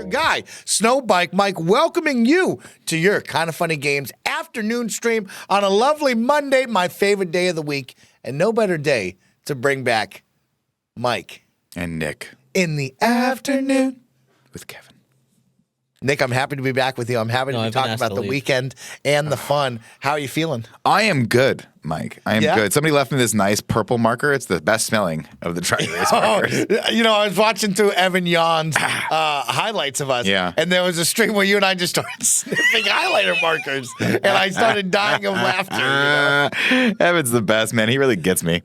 guy, Snowbike Mike, welcoming you to your Kind of Funny Games afternoon stream on a lovely Monday, my favorite day of the week, and no better day to bring back Mike and Nick in the afternoon with Kevin. Nick, I'm happy to be back with you. I'm happy to be talking about the weekend and the fun. How are you feeling? I am good, Mike. I am good. Somebody left me this nice purple marker. It's the best smelling of the Track Race markers. You know, I was watching through Evan Yawn's highlights of us, and there was a stream where you and I just started sniffing highlighter markers, and I started dying of laughter. You know? Evan's the best, man. He really gets me.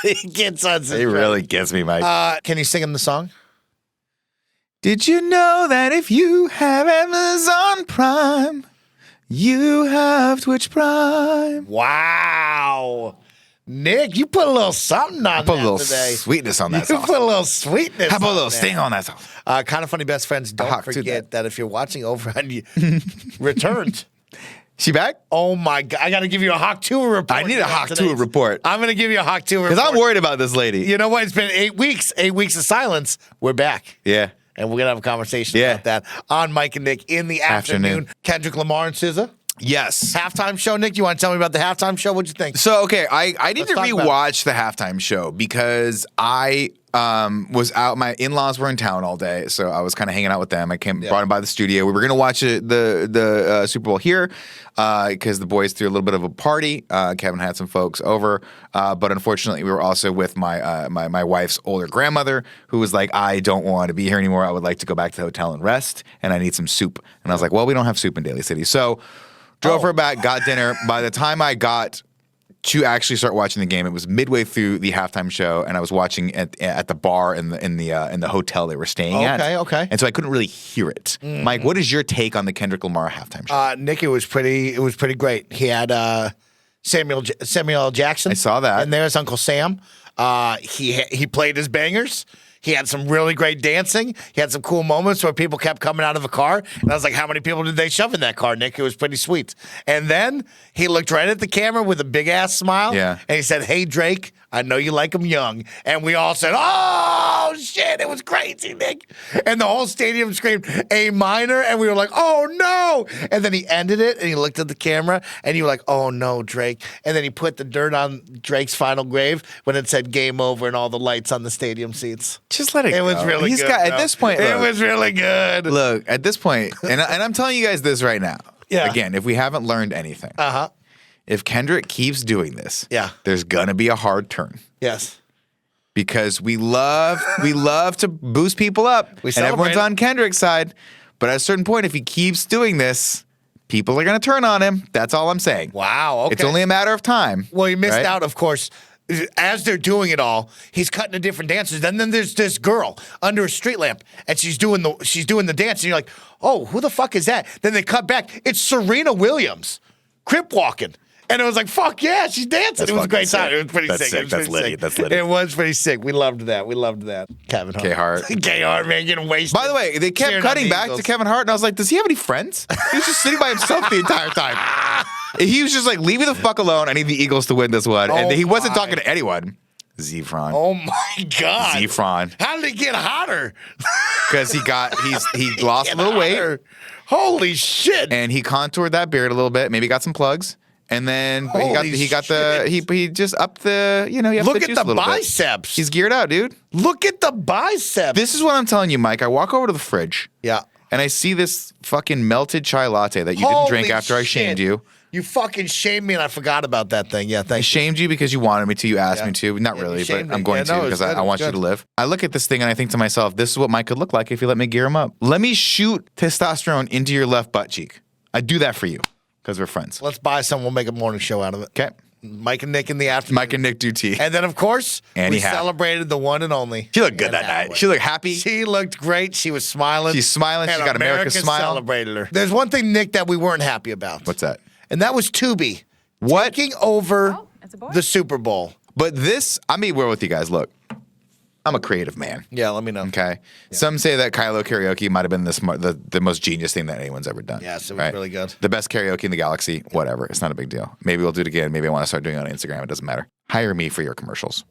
He gets us. He really gets me, Mike. Can you sing him the song? Did you know that if you have Amazon Prime, you have Twitch Prime? Wow. Nick, you put a little something on that today. Put a little sweetness on that sauce. You put a little sweetness. How about a little sting on that sauce? Kind of Funny best friends, don't forget that if you're watching over on you, returned. She back? Oh, my God. I got to give you a Hawk Tour report. I need a Hawk Tour report. I'm going to give you a Hawk Tour report. Because I'm worried about this lady. You know what? It's been 8 weeks. 8 weeks of silence. We're back. Yeah. And we're going to have a conversation about that on Mike and Nick in the afternoon. Kendrick Lamar and SZA. Yes. Halftime show, Nick. You want to tell me about the halftime show? What'd you think? So, okay, I need to rewatch the halftime show because I was out. My in-laws were in town all day, so I was kind of hanging out with them. I brought them by the studio. We were going to watch the Super Bowl here because the boys threw a little bit of a party. Kevin had some folks over, but unfortunately, we were also with my wife's older grandmother who was like, I don't want to be here anymore. I would like to go back to the hotel and rest, and I need some soup. And I was like, well, we don't have soup in Daly City. So drove her back, got dinner. By the time I got to actually start watching the game, it was midway through the halftime show, and I was watching at the bar in the hotel they were staying at. Okay. And so I couldn't really hear it. Mike, what is your take on the Kendrick Lamar halftime show? Nick, it was pretty great. He had Samuel L. Jackson. I saw that. And there's Uncle Sam. He played his bangers. He had some really great dancing. He had some cool moments where people kept coming out of the car. And I was like, how many people did they shove in that car, Nick? It was pretty sweet. And then he looked right at the camera with a big-ass smile. Yeah. And he said, hey, Drake, I know you like him young. And we all said, oh, shit, it was crazy, Nick. And the whole stadium screamed A minor. And we were like, oh, no. And then he ended it, and he looked at the camera, and you were like, oh, no, Drake. And then he put the dirt on Drake's final grave when it said game over and all the lights on the stadium seats. Just let it go. It was really good. At this point, it was really good. Look, at this point, and I'm telling you guys this right now. Yeah. Again, if we haven't learned anything. If Kendrick keeps doing this, there's gonna be a hard turn. Yes. Because we love to boost people up. And everyone's on Kendrick's side. But at a certain point, if he keeps doing this, people are gonna turn on him. That's all I'm saying. Wow. Okay. It's only a matter of time. Well, he missed out, of course. As they're doing it all, he's cutting to different dancers. And then there's this girl under a street lamp, and she's doing the dance, and you're like, oh, who the fuck is that? Then they cut back. It's Serena Williams, crip walking. And it was like, fuck yeah, she's dancing. It was a great time. It was pretty sick. That's Liddy. It was pretty sick. We loved that. Kevin Hart. K Hart, man, getting wasted. By the way, they kept cutting back to Kevin Hart, and I was like, does he have any friends? He was just sitting by himself the entire time. He was just like, leave me the fuck alone. I need the Eagles to win this one. And he wasn't talking to anyone. Zephron. Oh my God. Zephron. How did he get hotter? Because he lost a little weight. Holy shit. And he contoured that beard a little bit. Maybe got some plugs. And then he just upped the, you Look the at the biceps. He's geared out, dude. Look at the biceps. This is what I'm telling you, Mike. I walk over to the fridge. Yeah. And I see this fucking melted chai latte that you didn't drink after I shamed you. You fucking shamed me, and I forgot about that thing. Yeah, thank you. I shamed you because you wanted me to. You asked me to. Not really, but I'm going to because I want you to live. I look at this thing and I think to myself, this is what Mike could look like if you let me gear him up. Let me shoot testosterone into your left butt cheek. I do that for you because we're friends. Let's buy some. We'll make a morning show out of it. Okay. Mike and Nick in the afternoon. Mike and Nick do tea. And then, of course, we celebrated the one and only. She looked good that night. She looked happy. She looked great. She was smiling. She's smiling. She's got America's smile. Celebrated her. There's one thing, Nick, that we weren't happy about. What's that? And that was Tubi taking over the Super Bowl. But this, I'm being real with you guys. Look, I'm a creative man. Yeah, let me know. Okay. Yeah. Some say that Kylo karaoke might have been the most genius thing that anyone's ever done. Yes, it was really good. The best karaoke in the galaxy. Whatever. It's not a big deal. Maybe we'll do it again. Maybe I want to start doing it on Instagram. It doesn't matter. Hire me for your commercials.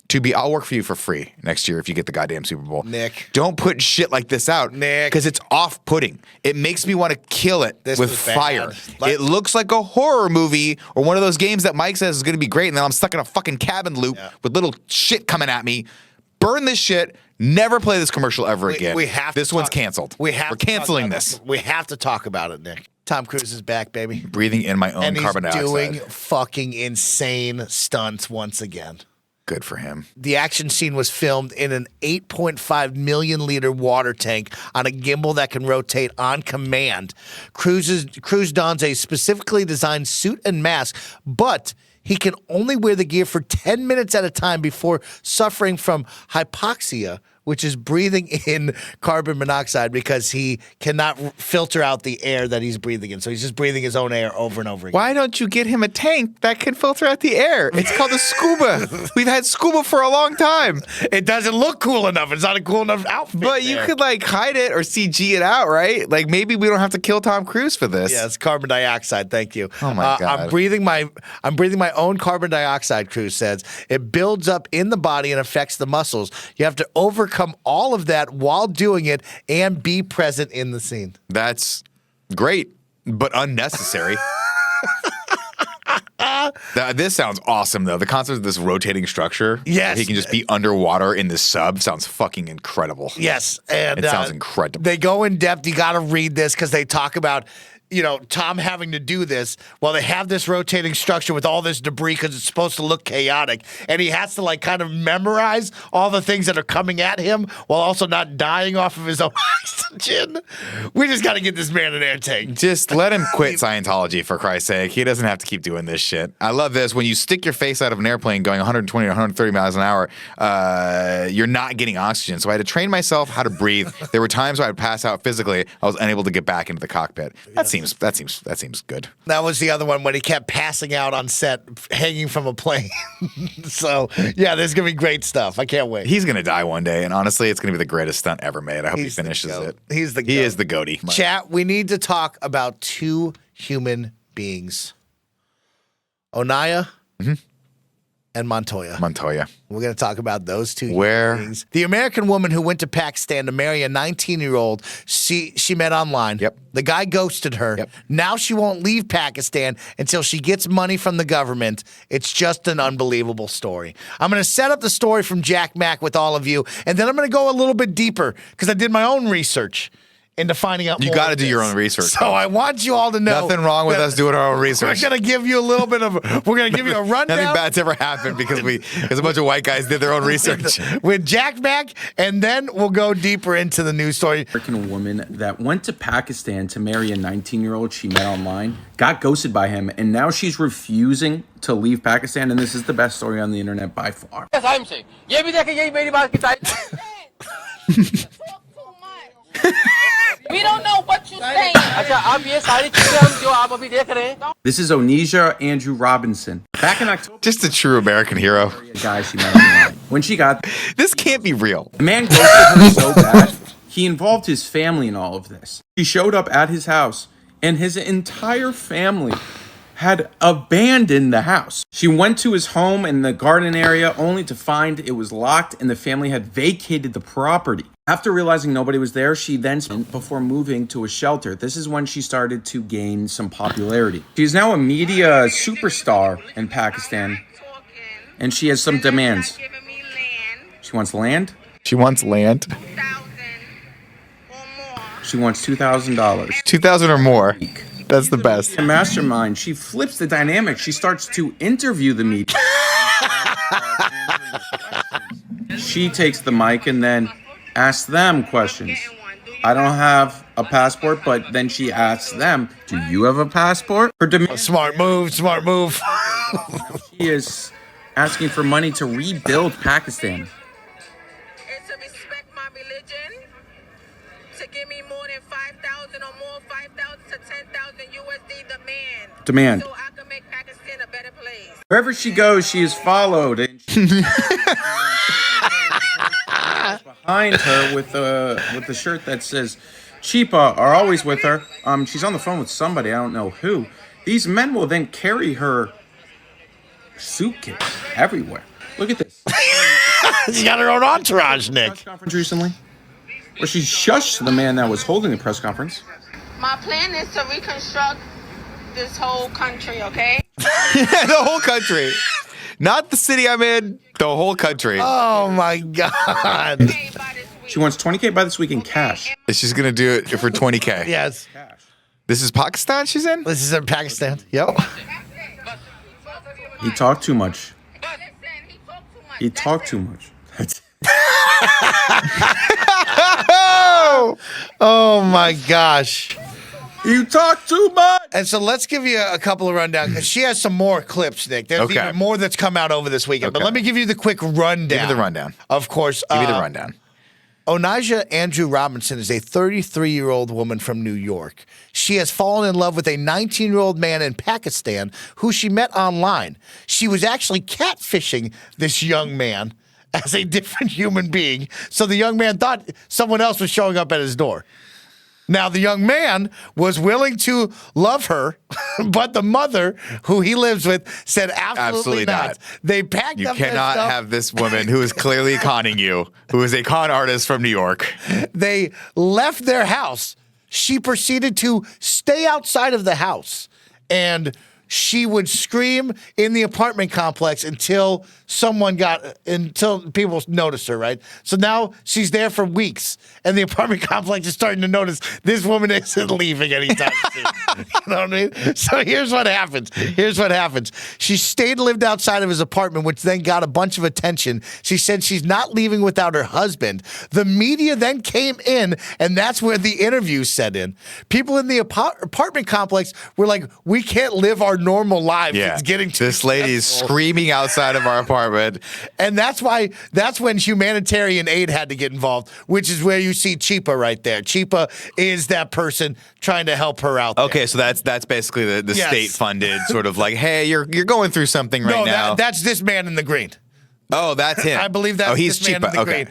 Tubi, I'll work for you for free next year if you get the goddamn Super Bowl. Nick. Don't put shit like this out. Nick. Because it's off-putting. It makes me want to kill it with fire. It looks like a horror movie or one of those games that Mike says is going to be great, and then I'm stuck in a fucking cabin loop with little shit coming at me. Burn this shit. Never play this commercial ever again. This one's canceled. We're canceling this. We have to talk about it, Nick. Tom Cruise is back, baby. Breathing in my own carbon dioxide. And he's doing fucking insane stunts once again. Good for him. The action scene was filmed in an 8.5 million liter water tank on a gimbal that can rotate on command. Cruise dons a specifically designed suit and mask, but he can only wear the gear for 10 minutes at a time before suffering from hypoxia, which is breathing in carbon monoxide because he cannot filter out the air that he's breathing in. So he's just breathing his own air over and over again. Why don't you get him a tank that can filter out the air? It's called a scuba. We've had scuba for a long time. It doesn't look cool enough. It's not a cool enough outfit. But you could like hide it or CG it out, right? Like maybe we don't have to kill Tom Cruise for this. Yeah, it's carbon dioxide. Thank you. Oh my God. I'm breathing my own carbon dioxide, Cruise says. It builds up in the body and affects the muscles. You have to overcome all of that while doing it and be present in the scene. That's great, but unnecessary. This sounds awesome, though. The concept of this rotating structure. Yes. He can just be underwater in this sub sounds fucking incredible. Yes. And it sounds incredible. They go in depth. You got to read this because they talk about, Tom having to do this. Well, they have this rotating structure with all this debris because it's supposed to look chaotic. And he has to kind of memorize all the things that are coming at him while also not dying off of his own oxygen. We just got to get this man an air tank. Just let him quit Scientology, for Christ's sake. He doesn't have to keep doing this shit. I love this. When you stick your face out of an airplane going 120 or 130 miles an hour, you're not getting oxygen. So I had to train myself how to breathe. There were times where I'd pass out physically. I was unable to get back into the cockpit. That seems good. That was the other one when he kept passing out on set, hanging from a plane. So yeah, there's gonna be great stuff. I can't wait. He's gonna die one day, and honestly, it's gonna be the greatest stunt ever made. I hope he finishes it. He is the goatie. Chat. We need to talk about two human beings, Onaya and Montoya. We're going to talk about those two things. The American woman who went to Pakistan to marry a 19-year-old she met online. Yep. The guy ghosted her. Yep. Now she won't leave Pakistan until she gets money from the government. It's just an unbelievable story. I'm going to set up the story from Jack Mack with all of you, and then I'm going to go a little bit deeper because I did my own research into finding out more. You got to do your own research. So I want you all to know. Nothing wrong with us doing our own research. We're going to give you a little bit of, we're going to give you a rundown. Nothing bad's ever happened because a bunch of white guys did their own research. With Jack Mack, and then we'll go deeper into the news story. American woman that went to Pakistan to marry a 19-year-old she met online, got ghosted by him, and now she's refusing to leave Pakistan, and this is the best story on the internet by far. Yes, I'm saying. We don't know what you're saying. This is Onisha Andrew Robinson. Back in October, just a true American hero. A guy she met online. When she got this can't be real. The man ghosted her so bad, he involved his family in all of this. He showed up at his house, and his entire family had abandoned the house. She went to his home in the garden area only to find it was locked and the family had vacated the property. After realizing nobody was there, she then spent before moving to a shelter. This is when she started to gain some popularity. She's now a media superstar in Pakistan, and she has some demands. She wants land. She wants land. She wants $2,000. $2,000 or more. That's the best. A mastermind. She flips the dynamic. She starts to interview the media. She takes the mic and then asks them questions. I don't have a passport, but then she asks them, do you have a passport? Smart move. She is asking for money to rebuild Pakistan. It's to respect my religion, to give me more than 5,000 or more, 5,000 to 10,000 USD demand. so I can make Pakistan a better place. Wherever she goes, she is followed. And behind her with the shirt that says Chipa are always with her. She's on the phone with somebody, I don't know who. These men will then carry her suitcase everywhere. Look at this. She's got her own entourage, Nick. Press conference recently, where she shushed the man that was holding the press conference. My plan is to reconstruct this whole country, okay? The whole country. Not the city I'm in, the whole country. Oh, my God. Okay, by this week. She wants $20K by this week in cash. She's going to do it for $20K. Yes. This is Pakistan she's in? This is in Pakistan. Yep. He talked too much. Listen, He talked too much. Oh, my gosh. You talk too much. And so let's give you a couple of rundown because she has some more clips, Nick. There's Okay. even more that's come out over this weekend. But Okay. let me give you the quick rundown. Give me the rundown. Of course. Give me the rundown. Onijah Andrew Robinson is a 33-year-old woman from New York. She has fallen in love with a 19-year-old man in Pakistan who she met online. She was actually catfishing this young man as a different human being. So the young man thought someone else was showing up at his door. Now, the young man was willing to love her, but the mother, who he lives with, said absolutely not. They packed You up their cannot stuff. have this woman who is clearly conning you, who is a con artist from New York. They left their house. She proceeded to stay outside of the house, and she would scream in the apartment complex until people noticed her, right? So now she's there for weeks, and the apartment complex is starting to notice this woman isn't leaving anytime soon. You know what I mean? So here's what happens. She stayed and lived outside of his apartment, which then got a bunch of attention. She said she's not leaving without her husband. The media then came in, and that's where the interview set in. People in the apartment complex were like, we can't live our normal lives. Yeah. It's getting too This lady is stressful. screaming outside of our apartment. And that's when humanitarian aid had to get involved, which is where you see Chipa right there. Chipa is that person trying to help her out there. Okay, so that's basically the Yes. state-funded sort of like, hey, you're going through something right now. That's this man in the green. Oh, that's him. I believe that's he's this man Chipa. in the green.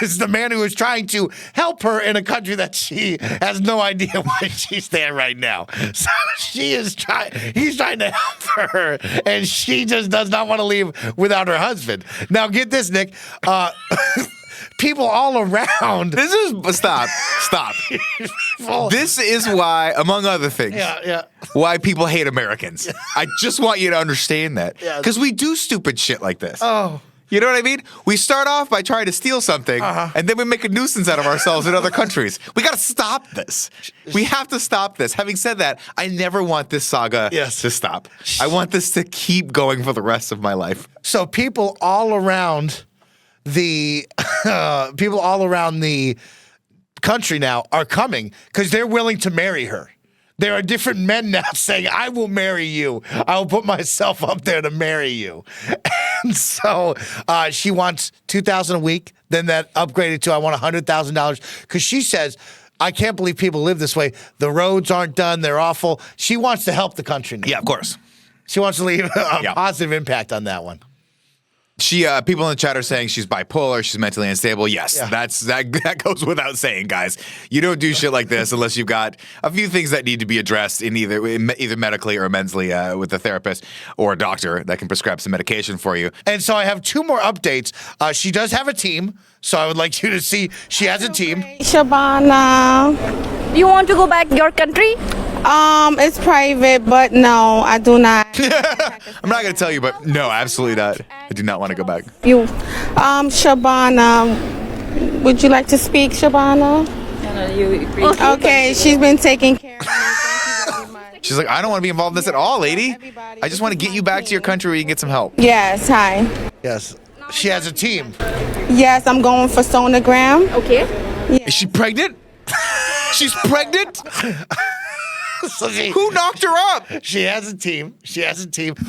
Is the man who is trying to help her in a country that she has no idea why she's there right now. So he's trying to help her, and she just does not want to leave without her husband. Now get this, Nick. People all around. Stop. This is why, among other things, why people hate Americans. I just want you to understand that. Because we do stupid shit like this. Oh. You know what I mean? We start off by trying to steal something, and then we make a nuisance out of ourselves in other countries. We got to stop this. We have to stop this. Having said that, I never want this saga to stop. I want this to keep going for the rest of my life. So people all around the country now are coming because they're willing to marry her. There are different men now saying, I will marry you. I will put myself up there to marry you. And so she wants $2,000 a week. Then that upgraded to, I want $100,000. Because she says, I can't believe people live this way. The roads aren't done. They're awful. She wants to help the country now. Yeah, of course. She wants to leave a positive impact on that one. People in the chat are saying she's bipolar, she's mentally unstable. Yes, Yeah. that goes without saying, guys. You don't do shit like this unless you've got a few things that need to be addressed in either medically or mentally with a therapist or a doctor that can prescribe some medication for you. And so I have two more updates. She does have a team, so I would like you to see she has a team. Shabana. You want to go back your country? It's private, but no, I do not. I'm not going to tell you, but no, absolutely not. I do not want to go back. You, Shabana, would you like to speak, Shabana? Okay, she's been taking care of me. Thank you very much. She's like, I don't want to be involved in this at all, lady. I just want to get you back to your country where you can get some help. Yes, hi. Yes. She has a team. Yes, I'm going for sonogram. Okay. Is she pregnant? She's pregnant? So Who knocked her up? she has a team.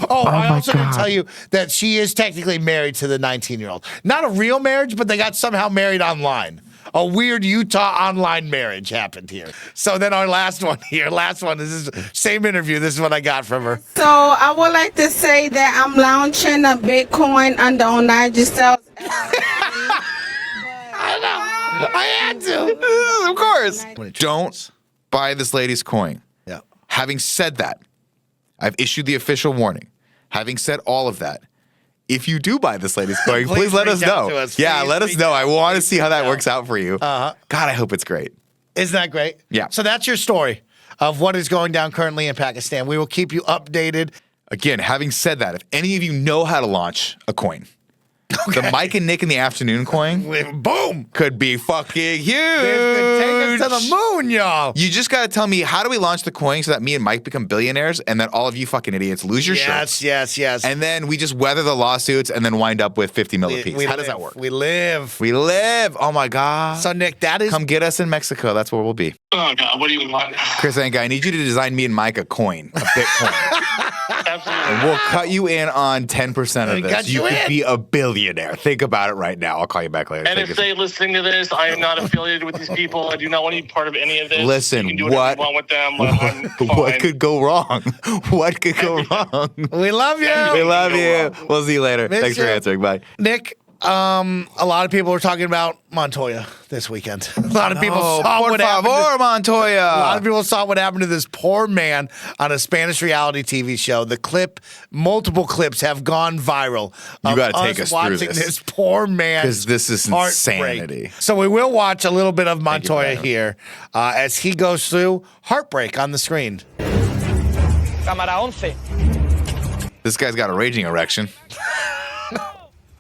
Oh, I also didn't tell you that she is technically married to the 19-year-old. Not a real marriage, but they got somehow married online. A weird Utah online marriage happened here. So then our last one, this is same interview. This is what I got from her. So I would like to say that I'm launching a Bitcoin under Onijah Sales. I know. I had to. Of course. Don't buy this lady's coin. Yeah. Having said that, I've issued the official warning. Having said all of that, if you do buy this latest coin, please let us reach out know. to us. Yeah, Please let us reach know. out. I want to Please see how that reach works out for you. God, I hope it's great. Isn't that great? Yeah. So that's your story of what is going down currently in Pakistan. We will keep you updated. Again, having said that, if any of you know how to launch a coin, the Mike and Nick in the afternoon coin Boom! could be fucking huge. This could take us to the moon, y'all. You just got to tell me, how do we launch the coin so that me and Mike become billionaires and then all of you fucking idiots lose your shirts? Yes. And then we just weather the lawsuits and then wind up with 50 mil apiece. How does that work? We live. We live. Oh my God. So, Nick, that is. Come get us in Mexico. That's where we'll be. Oh God, what do you want? Chris Anka, I need you to design me and Mike a coin, a Bitcoin. Absolutely. And we'll cut you in on 10% of this. cut you could in. be a billionaire. Think about it right now. I'll call you back later. And if they listening to this, I am not affiliated with these people. I do not want to be part of any of this. Listen, you can do whatever you want with them. I'm fine. What could go wrong? What could go wrong? We love you. We love you. We'll see you later. Miss Thanks for you. answering. Bye. Nick, a lot of people were talking about Montoya this weekend. A lot of people saw por what happened. favor, Montoya. A lot of people saw what happened to this poor man on a Spanish reality TV show. The clip, multiple clips have gone viral. You got to take us through watching this poor man 'Cause this is insanity. So we will watch a little bit of Montoya Byron. here as he goes through heartbreak on the screen. Cámara 11. This guy's got a raging erection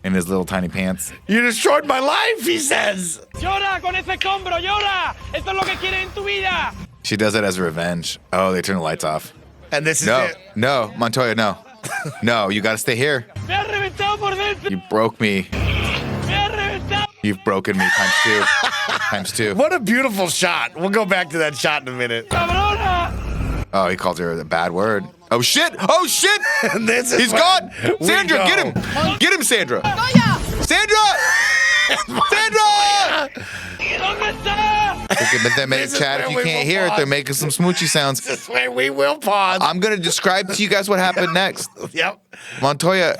in his little tiny pants. You destroyed my life, he says. Llora con ese escombro, llora. Esto es lo que quieres en tu vida. She does it as revenge. Oh, they turn the lights off. And this is No, it. no, Montoya, no. No, you got to stay here. Me ha reventado por dentro. You broke me. Me ha reventado. You've broken me times two. Times two. What a beautiful shot. We'll go back to that shot in a minute. Cabrona. Oh, he called her a bad word. Oh, shit. Oh, shit. This is He's where gone. we Sandra, go. get him. Get him, Sandra. Sandra! Sandra! ¿Dónde está? But then, This is Chad, if where you we can't will hear it, they're pause. making some smoochy sounds. This is where we will pause. I'm going to describe to you guys what happened next. Yep. Montoya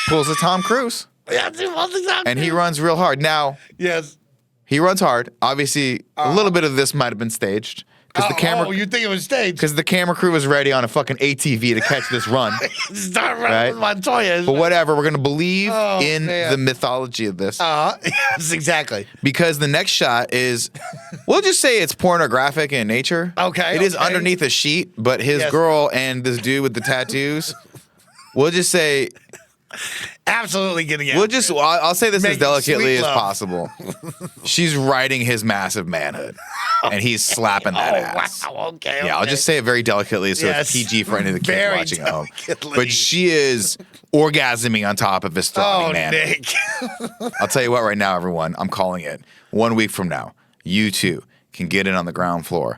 pulls a Tom Cruise, Yes, he was exactly. and he runs real hard. Now, Yes. he runs hard. Obviously, a little bit of this might have been staged because the camera. Oh, you think it was staged? Because the camera crew was ready on a fucking ATV to catch this run. Start running Right. with Montoya. But whatever, we're going to believe Oh, in man. the mythology of this. Yes, exactly. Because the next shot is, we'll just say it's pornographic in nature. Okay, It is okay. underneath a sheet, but his Yes. girl and this dude with the tattoos, we'll just say, Absolutely getting it. I'll say this Make as delicately sweet as love. possible. She's riding his massive manhood, and he's slapping that ass. Wow. Okay. Yeah, I'll just say it very delicately so Yes. it's PG for any of the kids Very watching at home. delicately. But she is orgasming on top of his throbbing Oh, man. Nick. I'll tell you what right now, everyone, I'm calling it. 1 week from now, you too can get in on the ground floor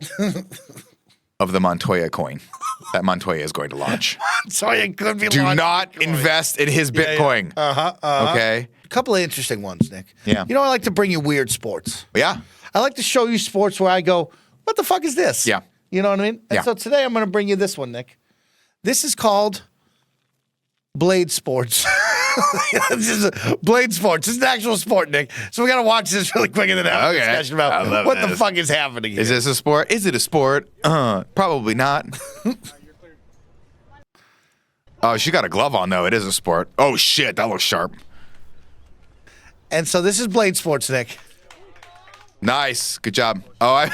of the Montoya coin that Montoya is going to launch. So it could be. Do launched not Bitcoin. invest in his Yeah, yeah. Bitcoin. Okay? A couple of interesting ones, Nick. Yeah. You know, I like to bring you weird sports. Yeah. I like to show you sports where I go, what the fuck is this? Yeah. You know what I mean? And Yeah. so today I'm going to bring you this one, Nick. This is called Blade Sports. This is Blade Sports. This is an actual sport, Nick. So we got to watch this really quick and then have a Okay. discussion I about love what the this. fuck is happening here. Is this a sport? Is it a sport? Probably not. Oh, she got a glove on, though. It is a sport. Oh, shit. That looks sharp. And so this is Blade Sports, Nick. Nice. Good job. Oh,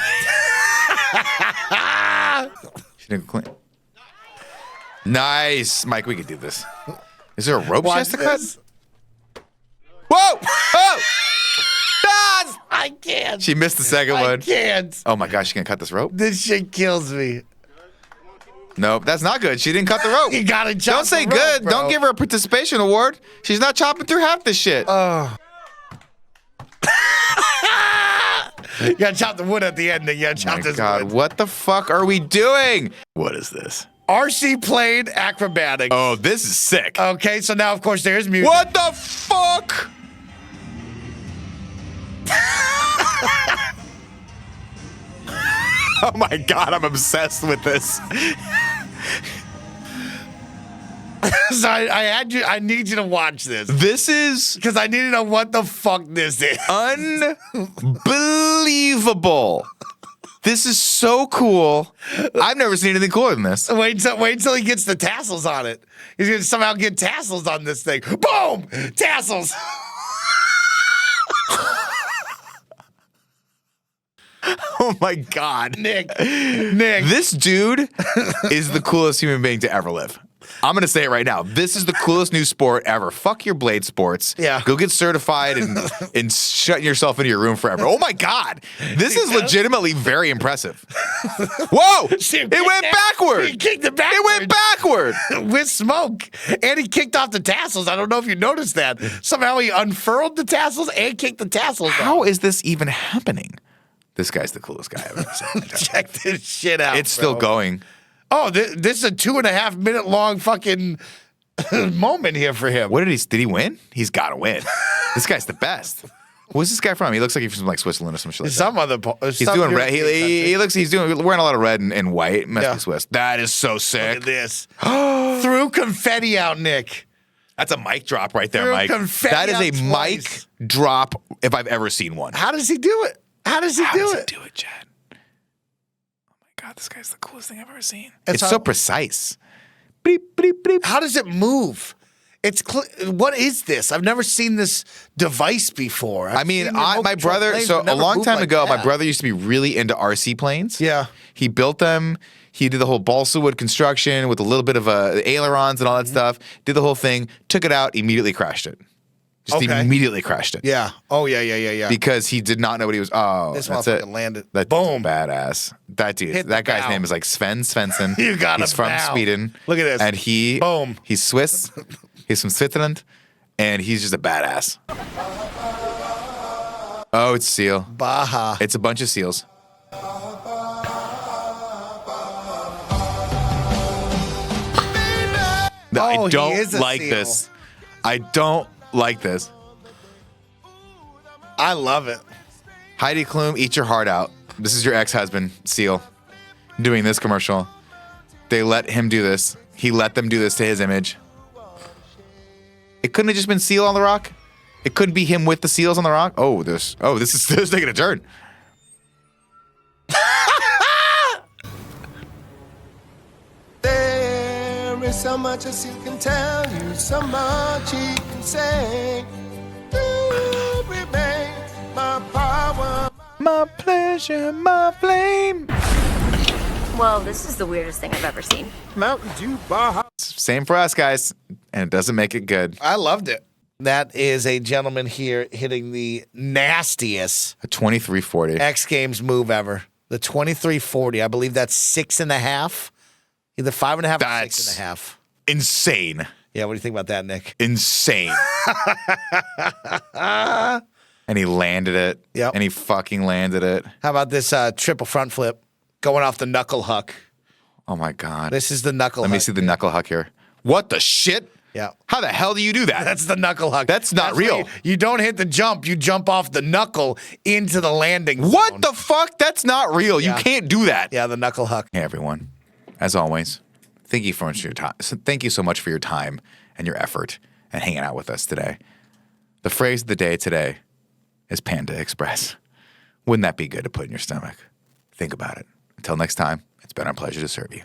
she didn't clean. Nice. Mike, we could do this. Is there a rope she Watch has to cut? this. Whoa! Oh! Ah! I can't. She missed the second I one. can't. Oh my gosh, she gonna cut this rope? This shit kills me. Nope, that's not good. She didn't cut the rope. You gotta chop Don't say the rope, good. bro. Don't give her a participation award. She's not chopping through half this shit. You gotta chop the wood at the end, Nick. You gotta chop My this God, wood. what the fuck are we doing? What is this? RC Plane Acrobatics. Oh, this is sick. Okay, so now, of course, there's music. What the fuck? Oh my God, I'm obsessed with this. So I need you to watch this. This is Because I need to know what the fuck this is. unbelievable. This is so cool. I've never seen anything cooler than this. Wait until he gets the tassels on it. He's gonna somehow get tassels on this thing. Boom! Tassels. Oh my God. Nick. This dude is the coolest human being to ever live. I'm going to say it right now. This is the coolest new sport ever. Fuck your blade sports. Yeah. Go get certified and shut yourself into your room forever. Oh my God. This is legitimately very impressive. Whoa! It went backward. He kicked it backward. It went backward. With smoke. And he kicked off the tassels. I don't know if you noticed that. Somehow he unfurled the tassels and kicked the tassels off. How is this even happening? This guy's the coolest guy I've ever seen. Check this shit out. It's still going. Oh, this is a 2.5 minute long fucking moment here for him. What did he win? He's got to win. This guy's the best. Where's this guy from? He looks like he's from like Switzerland or some shit like that. He's doing red. He's wearing a lot of red and white. Must be Swiss. That is so sick. Look at this. Threw confetti out, Nick. That's a mic drop right there, Threw Mike. That is a twice. mic drop if I've ever seen one. How does he do it? How does he do it? Chad? Oh my God, this guy's the coolest thing I've ever seen. It's It's so precise. Beep, beep, beep. How does it move? What is this? I've never seen this device before. I mean, my brother, so a long time ago, my brother used to be really into RC planes. Yeah. He built them. He did the whole balsa wood construction with a little bit of ailerons and all that stuff. Did the whole thing, took it out, immediately crashed it. Immediately crashed it. Yeah. Oh, yeah. Because he did not know what he was. Oh, This that's motherfucker it. landed. That Boom. Badass. That dude. Hit That the guy's bow. name is like Sven Svensson. You got He's him from now. Sweden. Look at this. And Boom. He's Swiss. He's from Switzerland. And he's just a badass. Oh, it's seal. Baja. It's a bunch of seals. No, I he don't is a like seal. this. I don't like this. I love it. Heidi Klum, eat your heart out. This is your ex-husband, Seal, doing this commercial. They let him do this. He let them do this to his image. It couldn't have just been Seal on the rock. It couldn't be him with the seals on the rock. This is taking a turn. There is so much a seal can tell you, so much he can say. You remain my power, my pleasure, my flame. Well, this is the weirdest thing I've ever seen. Mountain Dew Baja. Same for us, guys. And it doesn't make it good. I loved it. That is a gentleman here hitting the nastiest A 2340. X Games move ever. The 2340. I believe that's 6.5. Either 5.5 or That's 6.5. insane. Yeah, what do you think about that, Nick? Insane. And he landed it. Yep. And he fucking landed it. How about this triple front flip going off the knuckle huck? Oh my God. This is the knuckle Let huck. me see the knuckle huck here. What the shit? Yeah. How the hell do you do that? That's the knuckle huck. That's not real. where You don't hit the jump. You jump off the knuckle into the landing zone. What the fuck? That's not real. Yeah. You can't do that. Yeah, the knuckle huck. Hey, everyone. As always, thank you for your time. Thank you so much for your time and your effort and hanging out with us today. The phrase of the day today is Panda Express. Wouldn't that be good to put in your stomach? Think about it. Until next time, it's been our pleasure to serve you.